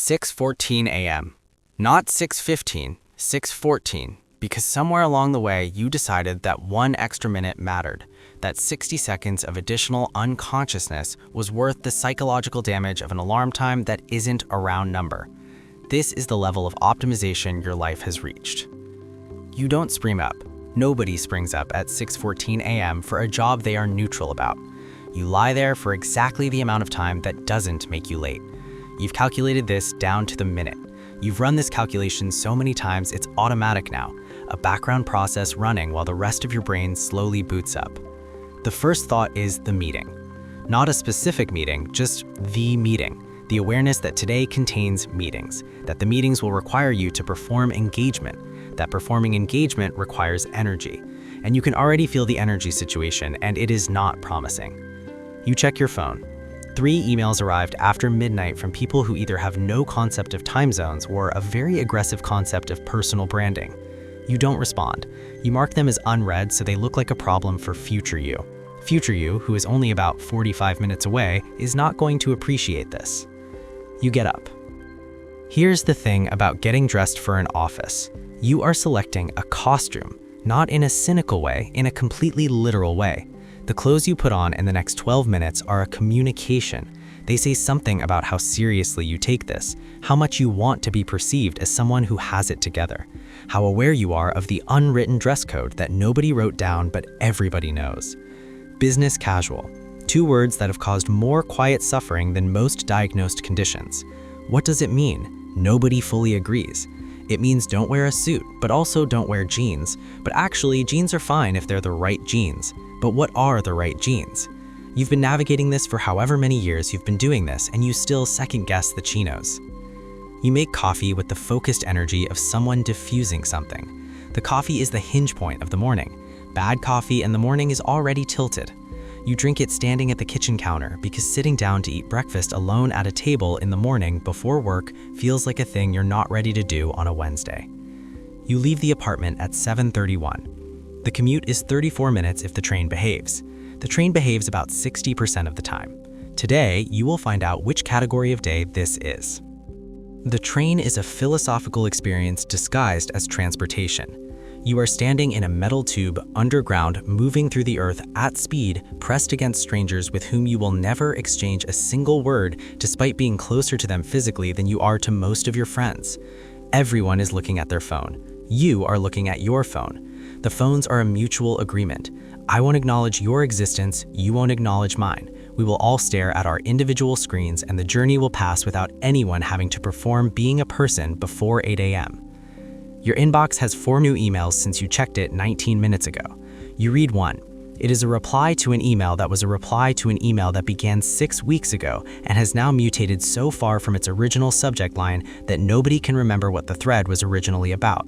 6:14 a.m. Not 6:15, 6:14, because somewhere along the way you decided that one extra minute mattered, that 60 seconds of additional unconsciousness was worth the psychological damage of an alarm time that isn't a round number. This is the level of optimization your life has reached. You don't spring up. Nobody springs up at 6:14 a.m. for a job they are neutral about. You lie there for exactly the amount of time that doesn't make you late. You've calculated this down to the minute. You've run this calculation so many times it's automatic now, a background process running while the rest of your brain slowly boots up. The first thought is the meeting. Not a specific meeting, just the meeting. The awareness that today contains meetings, that the meetings will require you to perform engagement, that performing engagement requires energy. And you can already feel the energy situation, and it is not promising. You check your phone. 3 emails arrived after midnight from people who either have no concept of time zones or a very aggressive concept of personal branding. You don't respond. You mark them as unread so they look like a problem for future you. Future you, who is only about 45 minutes away, is not going to appreciate this. You get up. Here's the thing about getting dressed for an office. You are selecting a costume, not in a cynical way, in a completely literal way. The clothes you put on in the next 12 minutes are a communication. They say something about how seriously you take this, how much you want to be perceived as someone who has it together, how aware you are of the unwritten dress code that nobody wrote down but everybody knows. Business casual. 2 words that have caused more quiet suffering than most diagnosed conditions. What does it mean? Nobody fully agrees. It means don't wear a suit, but also don't wear jeans. But actually, jeans are fine if they're the right jeans. But what are the right jeans? You've been navigating this for however many years you've been doing this, and you still second-guess the chinos. You make coffee with the focused energy of someone diffusing something. The coffee is the hinge point of the morning. Bad coffee in the morning is already tilted. You drink it standing at the kitchen counter because sitting down to eat breakfast alone at a table in the morning before work feels like a thing you're not ready to do on a Wednesday. You leave the apartment at 7:31. The commute is 34 minutes if the train behaves. The train behaves about 60% of the time. Today, you will find out which category of day this is. The train is a philosophical experience disguised as transportation. You are standing in a metal tube, underground, moving through the earth at speed, pressed against strangers with whom you will never exchange a single word despite being closer to them physically than you are to most of your friends. Everyone is looking at their phone. You are looking at your phone. The phones are a mutual agreement. I won't acknowledge your existence, you won't acknowledge mine. We will all stare at our individual screens and the journey will pass without anyone having to perform being a person before 8 a.m. Your inbox has 4 new emails since you checked it 19 minutes ago. You read one. It is a reply to an email that was a reply to an email that began 6 weeks ago and has now mutated so far from its original subject line that nobody can remember what the thread was originally about.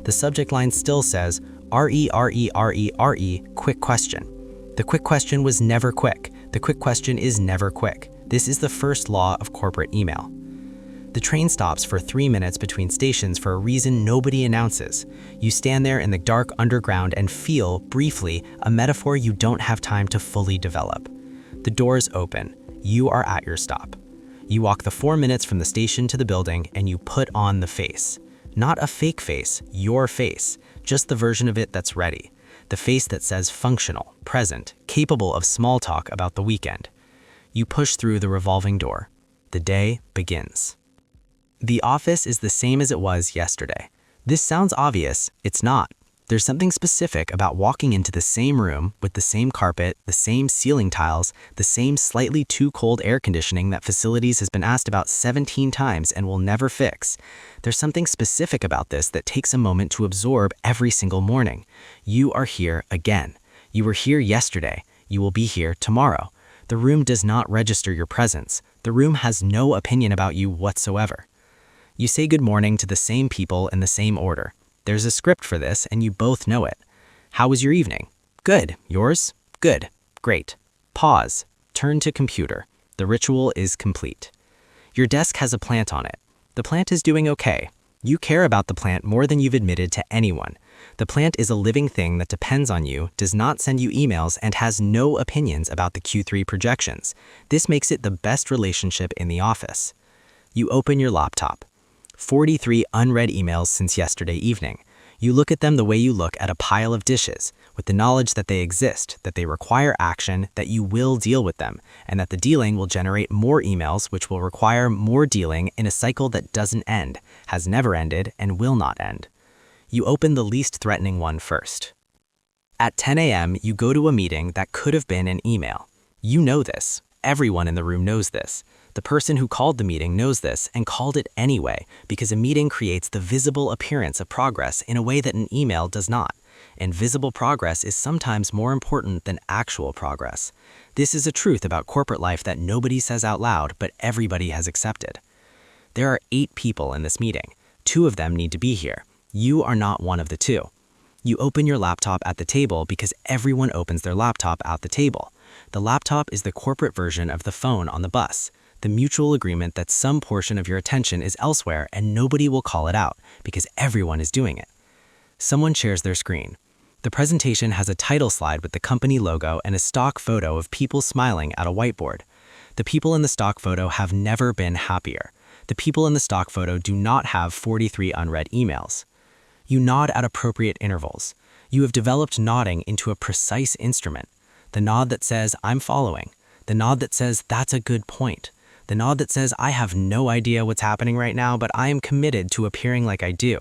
The subject line still says, RERERERE, quick question. The quick question was never quick. The quick question is never quick. This is the first law of corporate email. The train stops for 3 minutes between stations for a reason nobody announces. You stand there in the dark underground and feel, briefly, a metaphor you don't have time to fully develop. The doors open. You are at your stop. You walk the 4 minutes from the station to the building and you put on the face. Not a fake face, your face. Just the version of it that's ready. The face that says functional, present, capable of small talk about the weekend. You push through the revolving door. The day begins. The office is the same as it was yesterday. This sounds obvious, it's not. There's something specific about walking into the same room with the same carpet, the same ceiling tiles, the same slightly too cold air conditioning that facilities has been asked about 17 times and will never fix. There's something specific about this that takes a moment to absorb every single morning. You are here again. You were here yesterday. You will be here tomorrow. The room does not register your presence. The room has no opinion about you whatsoever. You say good morning to the same people in the same order. There's a script for this and you both know it. How was your evening? Good. Yours? Good. Great. Pause. Turn to computer. The ritual is complete. Your desk has a plant on it. The plant is doing okay. You care about the plant more than you've admitted to anyone. The plant is a living thing that depends on you, does not send you emails, and has no opinions about the Q3 projections. This makes it the best relationship in the office. You open your laptop. 43 unread emails since yesterday evening. You look at them the way you look at a pile of dishes, with the knowledge that they exist, that they require action, that you will deal with them, and that the dealing will generate more emails which will require more dealing in a cycle that doesn't end, has never ended, and will not end. You open the least threatening one first. At 10 a.m., you go to a meeting that could have been an email. You know this. Everyone in the room knows this. The person who called the meeting knows this and called it anyway because a meeting creates the visible appearance of progress in a way that an email does not. And visible progress is sometimes more important than actual progress. This is a truth about corporate life that nobody says out loud, but everybody has accepted. There are 8 people in this meeting. 2 of them need to be here. You are not one of the 2. You open your laptop at the table because everyone opens their laptop at the table. The laptop is the corporate version of the phone on the bus. The mutual agreement that some portion of your attention is elsewhere and nobody will call it out because everyone is doing it. Someone shares their screen. The presentation has a title slide with the company logo and a stock photo of people smiling at a whiteboard. The people in the stock photo have never been happier. The people in the stock photo do not have 43 unread emails. You nod at appropriate intervals. You have developed nodding into a precise instrument. The nod that says, "I'm following." The nod that says, "That's a good point." The nod that says, "I have no idea what's happening right now, but I am committed to appearing like I do."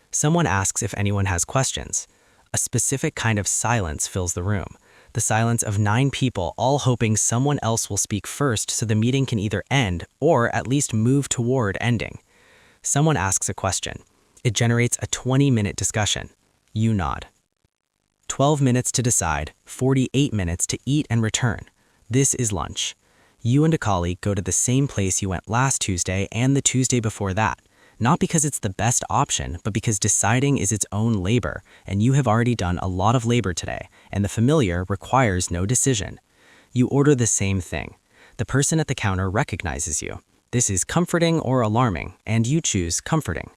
Someone asks if anyone has questions. A specific kind of silence fills the room. The silence of 9 people all hoping someone else will speak first so the meeting can either end or at least move toward ending. Someone asks a question. It generates a 20-minute discussion. You nod. 12 minutes to decide, 48 minutes to eat and return. This is lunch. You and a colleague go to the same place you went last Tuesday and the Tuesday before that, not because it's the best option, but because deciding is its own labor, and you have already done a lot of labor today, and the familiar requires no decision. You order the same thing. The person at the counter recognizes you. This is comforting or alarming, and you choose comforting.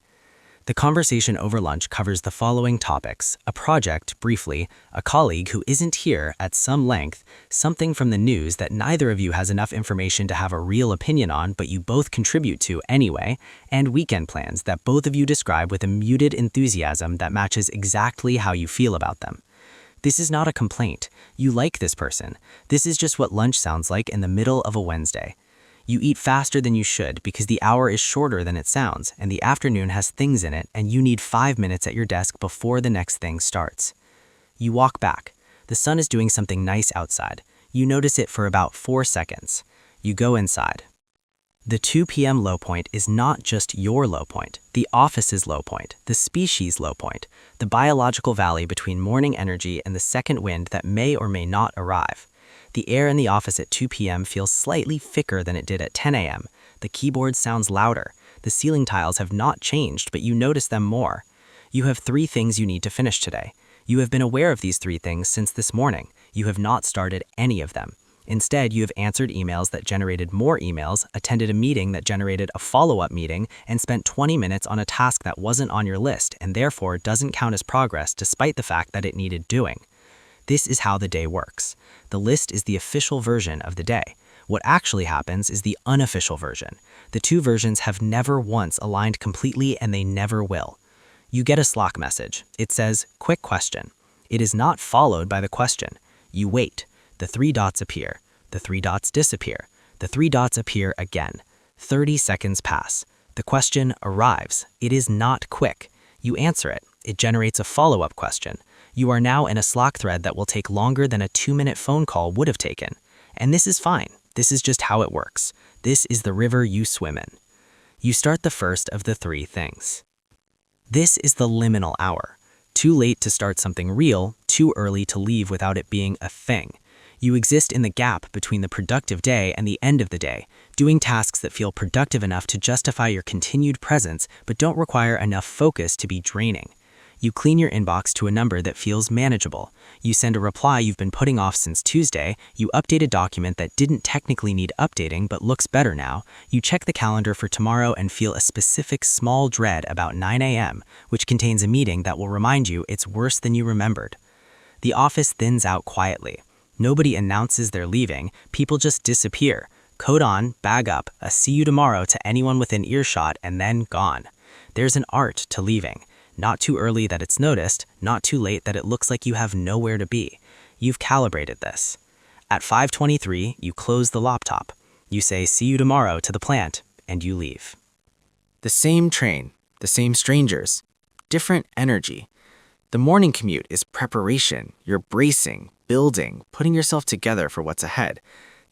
The conversation over lunch covers the following topics: a project, briefly, a colleague who isn't here at some length, something from the news that neither of you has enough information to have a real opinion on but you both contribute to anyway, and weekend plans that both of you describe with a muted enthusiasm that matches exactly how you feel about them. This is not a complaint. You like this person. This is just what lunch sounds like in the middle of a Wednesday. You eat faster than you should because the hour is shorter than it sounds, and the afternoon has things in it, and you need 5 minutes at your desk before the next thing starts. You walk back. The sun is doing something nice outside. You notice it for about 4 seconds. You go inside. The 2 p.m. low point is not just your low point, the office's low point, the species' low point, the biological valley between morning energy and the second wind that may or may not arrive. The air in the office at 2 p.m. feels slightly thicker than it did at 10 a.m. The keyboard sounds louder. The ceiling tiles have not changed, but you notice them more. You have 3 things you need to finish today. You have been aware of these 3 things since this morning. You have not started any of them. Instead, you have answered emails that generated more emails, attended a meeting that generated a follow-up meeting, and spent 20 minutes on a task that wasn't on your list and therefore doesn't count as progress despite the fact that it needed doing. This is how the day works. The list is the official version of the day. What actually happens is the unofficial version. The 2 versions have never once aligned completely and they never will. You get a Slack message. It says, "Quick question." It is not followed by the question. You wait. The 3 dots appear. The 3 dots disappear. The 3 dots appear again. 30 seconds pass. The question arrives. It is not quick. You answer it. It generates a follow-up question. You are now in a Slack thread that will take longer than a 2-minute phone call would have taken. And this is fine. This is just how it works. This is the river you swim in. You start the first of the 3 things. This is the liminal hour. Too late to start something real, too early to leave without it being a thing. You exist in the gap between the productive day and the end of the day, doing tasks that feel productive enough to justify your continued presence but don't require enough focus to be draining. You clean your inbox to a number that feels manageable. You send a reply you've been putting off since Tuesday. You update a document that didn't technically need updating but looks better now. You check the calendar for tomorrow and feel a specific small dread about 9 a.m., which contains a meeting that will remind you it's worse than you remembered. The office thins out quietly. Nobody announces they're leaving. People just disappear. Coat on, bag up, a see you tomorrow to anyone within earshot, and then gone. There's an art to leaving. Not too early that it's noticed, not too late that it looks like you have nowhere to be. You've calibrated this. At 5:23, you close the laptop. You say see you tomorrow to the plant, and you leave. The same train, the same strangers, different energy. The morning commute is preparation. You're bracing, building, putting yourself together for what's ahead.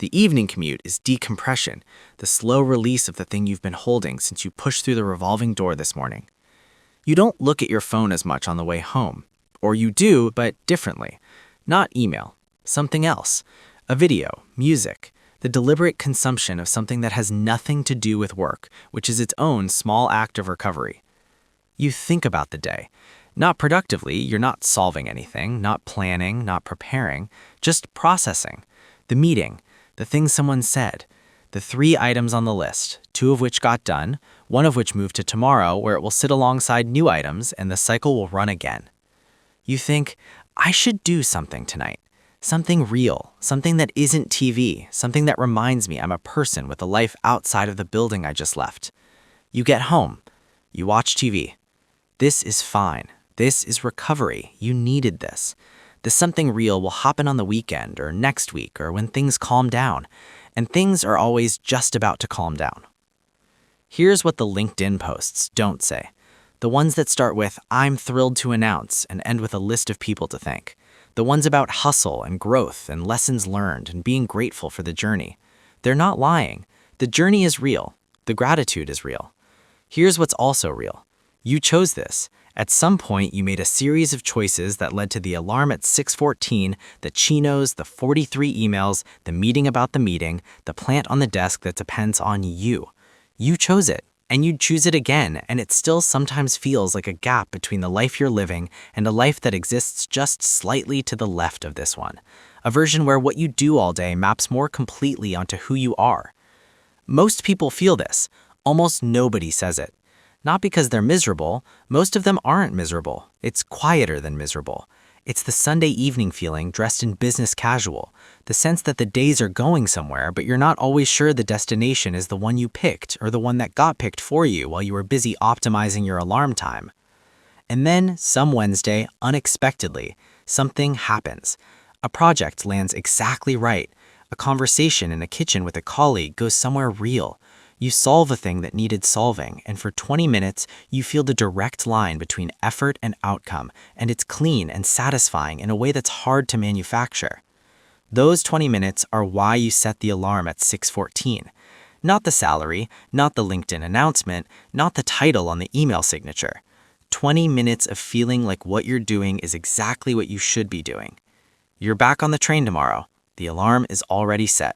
The evening commute is decompression, the slow release of the thing you've been holding since you pushed through the revolving door this morning. You don't look at your phone as much on the way home. Or you do, but differently. Not email, something else. A video, music, the deliberate consumption of something that has nothing to do with work, which is its own small act of recovery. You think about the day. Not productively, you're not solving anything, not planning, not preparing, just processing. The meeting, the things someone said, the 3 items on the list, 2 of which got done, 1 of which moved to tomorrow where it will sit alongside new items and the cycle will run again. You think, I should do something tonight. Something real, something that isn't TV, something that reminds me I'm a person with a life outside of the building I just left. You get home. You watch TV. This is fine. This is recovery. You needed this. The something real will happen on the weekend or next week or when things calm down. And things are always just about to calm down. Here's what the LinkedIn posts don't say. The ones that start with, I'm thrilled to announce, and end with a list of people to thank. The ones about hustle and growth and lessons learned and being grateful for the journey. They're not lying. The journey is real. The gratitude is real. Here's what's also real. You chose this. At some point, you made a series of choices that led to the alarm at 6:14, the chinos, the 43 emails, the meeting about the meeting, the plant on the desk that depends on you. You chose it, and you'd choose it again, and it still sometimes feels like a gap between the life you're living and a life that exists just slightly to the left of this one. A version where what you do all day maps more completely onto who you are. Most people feel this. Almost nobody says it. Not because they're miserable, most of them aren't miserable. It's quieter than miserable. It's the Sunday evening feeling dressed in business casual, the sense that the days are going somewhere, but you're not always sure the destination is the one you picked or the one that got picked for you while you were busy optimizing your alarm time. And then, some Wednesday, unexpectedly, something happens. A project lands exactly right. A conversation in a kitchen with a colleague goes somewhere real. You solve a thing that needed solving, and for 20 minutes, you feel the direct line between effort and outcome, and it's clean and satisfying in a way that's hard to manufacture. Those 20 minutes are why you set the alarm at 6:14. Not the salary, not the LinkedIn announcement, not the title on the email signature. 20 minutes of feeling like what you're doing is exactly what you should be doing. You're back on the train tomorrow. The alarm is already set.